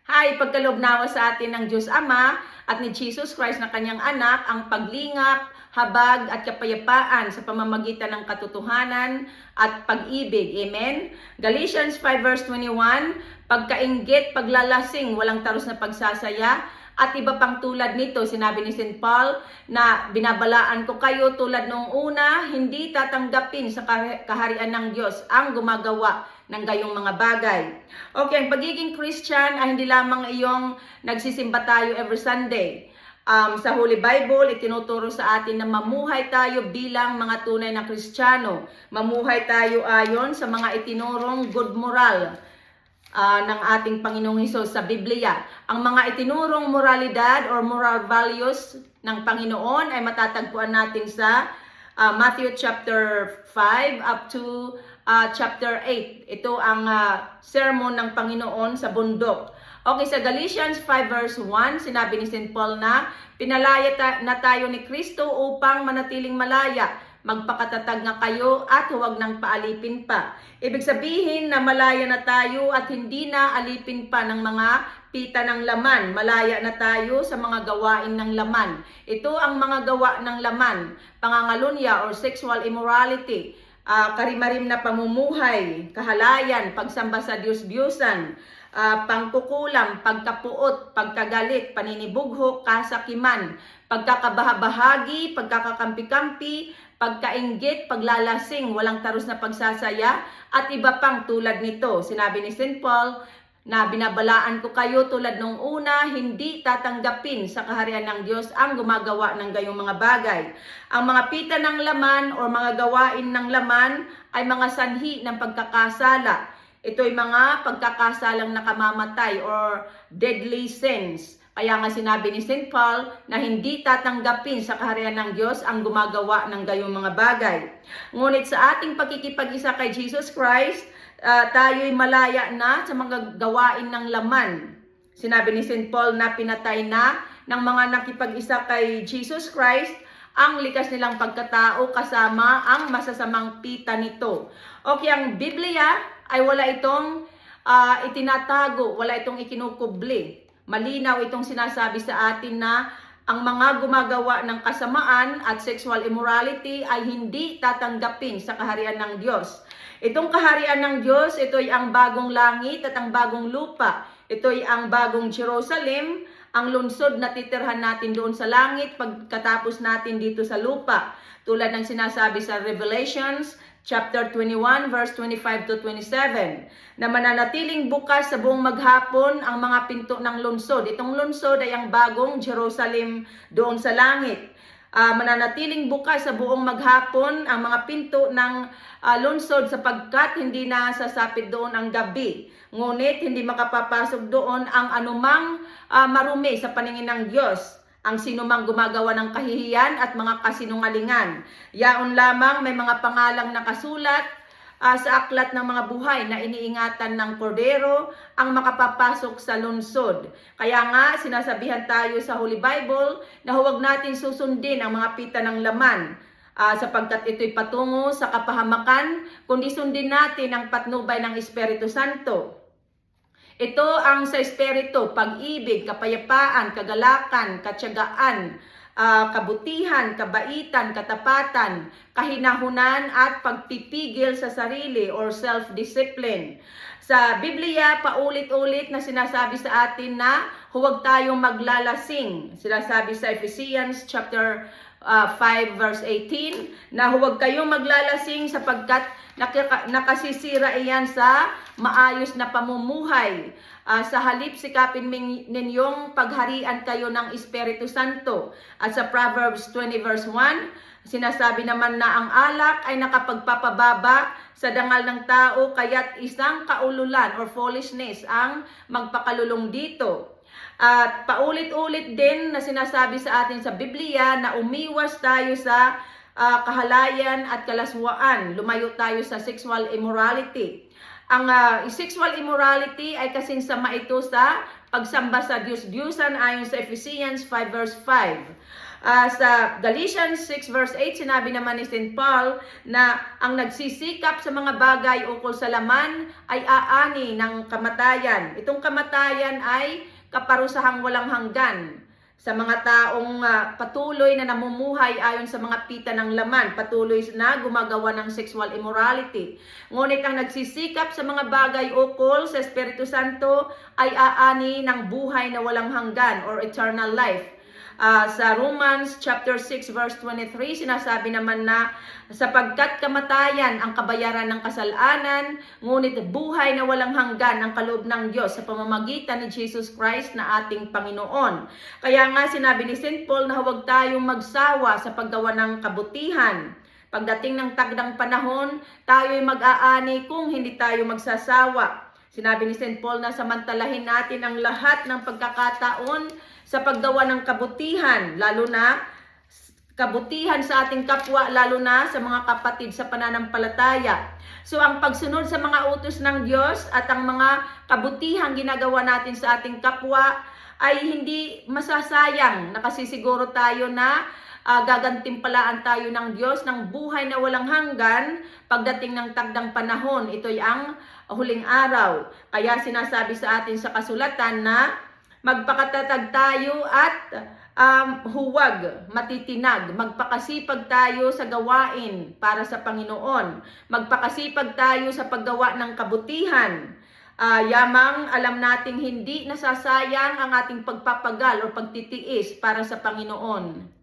Pagkaloob nawa sa atin ng Diyos Ama at ni Jesus Christ na kanyang anak, ang paglingap, habag at kapayapaan sa pamamagitan ng katotohanan at pag-ibig. Amen? Galatians 5 verse 21, pagkainggit, paglalasing, walang taros na pagsasaya, at iba pang tulad nito. Sinabi ni St. Paul na binabalaan ko kayo tulad noong una, hindi tatanggapin sa kaharian ng Diyos ang gumagawa ng gayong mga bagay. Okay, ang pagiging Christian ay hindi lamang iyong nagsisimba tayo every Sunday. Sa Holy Bible, itinuturo sa atin na mamuhay tayo bilang mga tunay na Kristiyano. Mamuhay tayo ayon sa mga itinurong good moral ng ating Panginoong Hesus sa Biblia. Ang mga itinurong moralidad or moral values ng Panginoon ay matatagpuan natin sa Matthew chapter 5 up to chapter 8. Ito ang sermon ng Panginoon sa bundok. Okay, sa Galatians 5 verse 1, sinabi ni St. Paul na pinalaya na tayo ni Kristo upang manatiling malaya. Magpakatatag nga kayo at huwag nang paalipin pa. Ibig sabihin na malaya na tayo at hindi na alipin pa ng mga pita ng laman. Malaya na tayo sa mga gawain ng laman. Ito ang mga gawa ng laman: pangangalunya or sexual immorality, karimarim na pamumuhay, kahalayan, pagsamba sa Diyos-Diyusan, pangkukulam, pagkapuot, pagkagalit, paninibugho, kasakiman, pagkakabahabahagi, pagkakakampi-kampi, pagkainggit, paglalasing, walang taros na pagsasaya, at iba pang tulad nito. Sinabi ni St. Paul na binabalaan ko kayo tulad nung una, hindi tatanggapin sa kaharian ng Diyos ang gumagawa ng gayong mga bagay. Ang mga pita ng laman o mga gawain ng laman ay mga sanhi ng pagkakasala. Ito'y mga pagkakasalang nakamamatay or deadly sins. Kaya nga sinabi ni St. Paul na hindi tatanggapin sa kaharian ng Diyos ang gumagawa ng gayong mga bagay. Ngunit sa ating pakikipag-isa kay Jesus Christ, tayo'y malaya na sa mga gawain ng laman. Sinabi ni St. Paul na pinatay na ng mga nakipag-isa kay Jesus Christ ang likas nilang pagkatao kasama ang masasamang pita nito. Okay, ang Biblia ay wala itong itinatago, wala itong ikinukubli. Malinaw itong sinasabi sa atin na ang mga gumagawa ng kasamaan at sexual immorality ay hindi tatanggapin sa kaharian ng Diyos. Itong kaharian ng Diyos, ito'y ang bagong langit at ang bagong lupa. Ito'y ang bagong Jerusalem, ang lungsod na titirhan natin doon sa langit pagkatapos natin dito sa lupa. Tulad ng sinasabi sa Revelations chapter 21 verse 25 to 27, na mananatiling bukas sa buong maghapon ang mga pinto ng lungsod. Itong lungsod ay ang bagong Jerusalem doon sa langit. Mananatiling bukas sa buong maghapon ang mga pinto ng lungsod sapagkat hindi na sasapit doon ang gabi. Ngunit hindi makapapasok doon ang anumang marumi sa paningin ng Diyos, ang sinumang gumagawa ng kahihiyan at mga kasinungalingan. Yaon lamang may mga pangalang nakasulat sa aklat ng mga buhay na iniingatan ng Kordero ang makapapasok sa lungsod. Kaya nga sinasabihan tayo sa Holy Bible na huwag natin susundin ang mga pita ng laman sapagkat ito'y patungo sa kapahamakan, kundi sundin natin ang patnubay ng Espiritu Santo. Ito ang sa Espiritu: pag-ibig, kapayapaan, kagalakan, katyagaan, kabutihan, kabaitan, katapatan, kahinahunan at pagpipigil sa sarili or self-discipline. Sa Biblia, paulit-ulit na sinasabi sa atin na huwag tayong maglalasing. Sinasabi sa Ephesians chapter 5 verse 18 na huwag kayong maglalasing sapagkat nakasisira iyan sa maayos na pamumuhay. Sa halip sikapin ninyong pagharian kayo ng Espiritu Santo. At sa Proverbs 20 verse 1, sinasabi naman na ang alak ay nakapagpapababa sa dangal ng tao, kaya't isang kaululan or foolishness ang magpakalulong dito. At paulit-ulit din na sinasabi sa atin sa Biblia na umiwas tayo sa kahalayan at kalaswaan. Lumayo tayo sa sexual immorality. Ang sexual immorality ay kasing sama ito sa pagsamba sa Diyos-Diyusan ayon sa Ephesians 5 verse 5. Sa Galatians 6 verse 8, sinabi naman ni St. Paul na ang nagsisikap sa mga bagay ukol sa laman ay aani ng kamatayan. Itong kamatayan ay kaparusahang walang hanggan sa mga taong patuloy na namumuhay ayon sa mga pita ng laman, patuloy na gumagawa ng sexual immorality. Ngunit ang nagsisikap sa mga bagay ukol sa Espiritu Santo ay aani ng buhay na walang hanggan or eternal life. Sa Romans chapter 6 verse 23, sinasabi naman na sapagkat kamatayan ang kabayaran ng kasalanan, ngunit buhay na walang hanggan ang kaloob ng Diyos sa pamamagitan ni Jesus Christ na ating Panginoon. Kaya nga sinabi ni St. Paul na huwag tayong magsawa sa paggawa ng kabutihan. Pagdating ng tagdang panahon, tayo'y mag-aani kung hindi tayo magsasawa. Sinabi ni St. Paul na samantalahin natin ang lahat ng pagkakataon sa paggawa ng kabutihan, lalo na kabutihan sa ating kapwa, lalo na sa mga kapatid sa pananampalataya. So ang pagsunod sa mga utos ng Diyos at ang mga kabutihang ginagawa natin sa ating kapwa ay hindi masasayang. Nakasisiguro tayo na gagantimpalaan tayo ng Diyos ng buhay na walang hanggan pagdating ng tagdang panahon. Ito'y ang huling araw. Kaya sinasabi sa atin sa kasulatan na magpakatatag tayo at huwag matitinag. Magpakasipag tayo sa gawain para sa Panginoon. Magpakasipag tayo sa paggawa ng kabutihan. Yamang alam nating hindi nasasayang ang ating pagpapagal o pagtitiis para sa Panginoon.